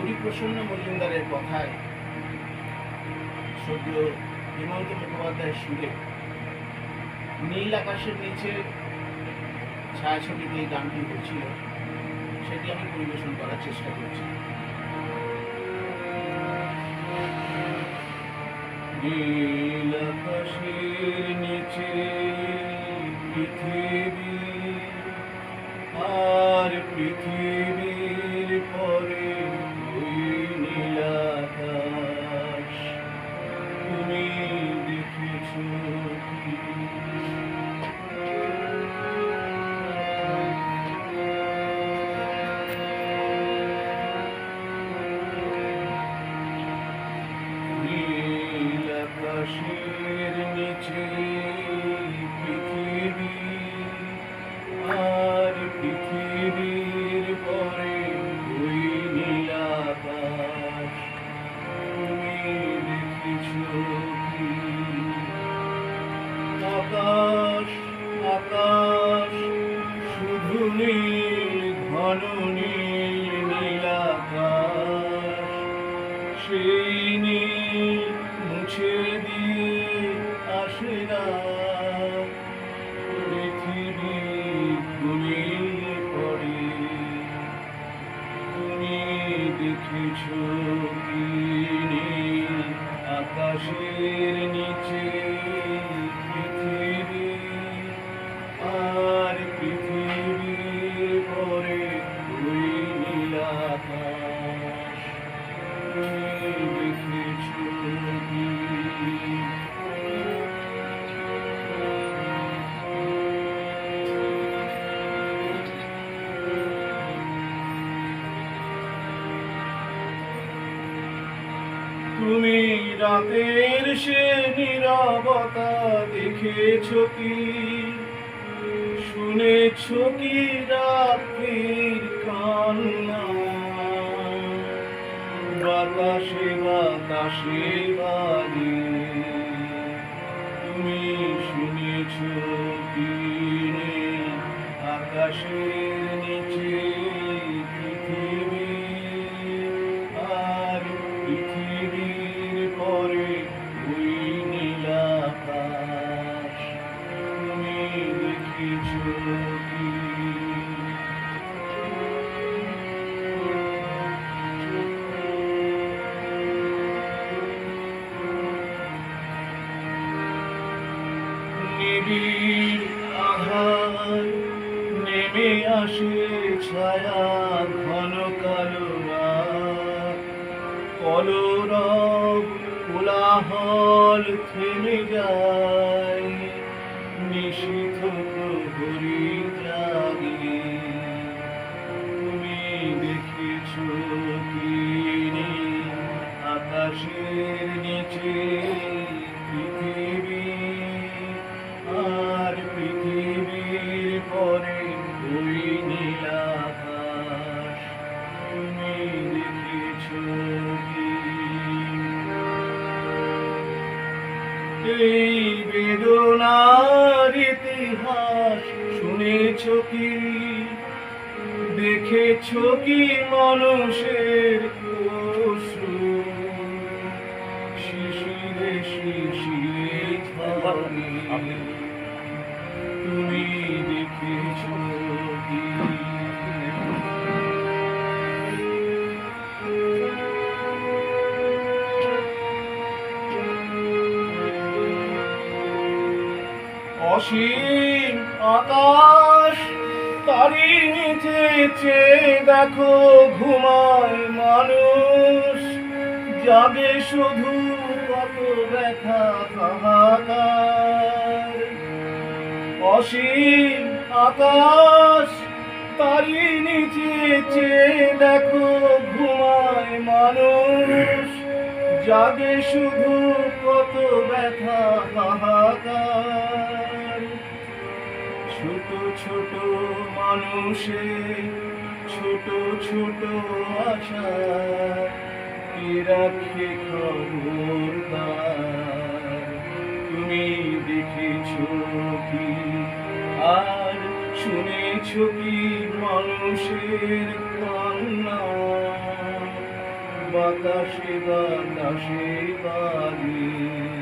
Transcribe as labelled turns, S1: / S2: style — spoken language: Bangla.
S1: কবি প্রসন্ন মজুমদারের কথায় সদ্য হেমন্ত মুখোপাধ্যায়ের সুরে নীল আকাশের নিচে ছায়াছবিতে এই গানটি হচ্ছিল, সেটি আমি পরিবেশন করার চেষ্টা করছি। নীল আকাশের নিচে পৃথিবী, আর পৃথিবীর পরে ওই নীল আকাশ। তুমি দেখেছো কি? নীল আকাশের নিচে পৃথিবী, আর পৃথিবীর পরে ওই নীল আকাশ। তুমি দেখেছো কি? আকাশ আকাশ শুধু নীল, ঘন নীল, নীল আকাশ। সেই নীল মুছে দিয়ে আসে না পৃথিবী ঘুমিয়ে পড়ে। তুমি দেখেছো কি? নীল আকাশের নিচে পৃথিবী, আর পৃথিবীর পরে ওই নীল আকাশ। তুমি দেখেছো কি? তুমি রাতের সে নীরবতা দেখেছো কি? শুনেছো কি রাত্রির কান্না? বাতাসে বাতাসে বাজে। তুমি শুনেছো কি? আকাশের নিচে পৃথিবী, আর পৃথিবীর পরে ওই নীল আকাশ। তুমি দেখেছো কি? নিবিড় আধার নেমে আসে ছায়া, ঘন কালো রাত। কলরব কোলাহল থেমে যায়, নিশীথ প্রহরী জাগে। তুমি দেখেছো কি? আকাশের নিচে পৃথিবী, আর পৃথিবীর পরে ওই নীল আকাশ। তুমি দেখেছো কি? এই বেদনার ইতিহাস শুনেছো কি? দেখেছো কি মানুষের অশ্রু? শিশিরে শিশিরে ঝরে। তুমি দেখেছো কি? অসীম আকাশ, তারই নিচে চেয়ে দেখো ঘুমায় মানুষ। জাগে শুধু কত ব্যথা হাহাকার। অসীম আকাশ, তারই নিচে চেয়ে দেখো ঘুমায় মানুষ। জাগে শুধু কত ব্যথা হাহাকার। ছোট ছোট মানুষের ছোট ছোট আশা, কে রাখে খবরদার। তুমি দেখেছো কি? আর শুনেছো কি মানুষের কান্না? বাতাসে বাতাসে বাণী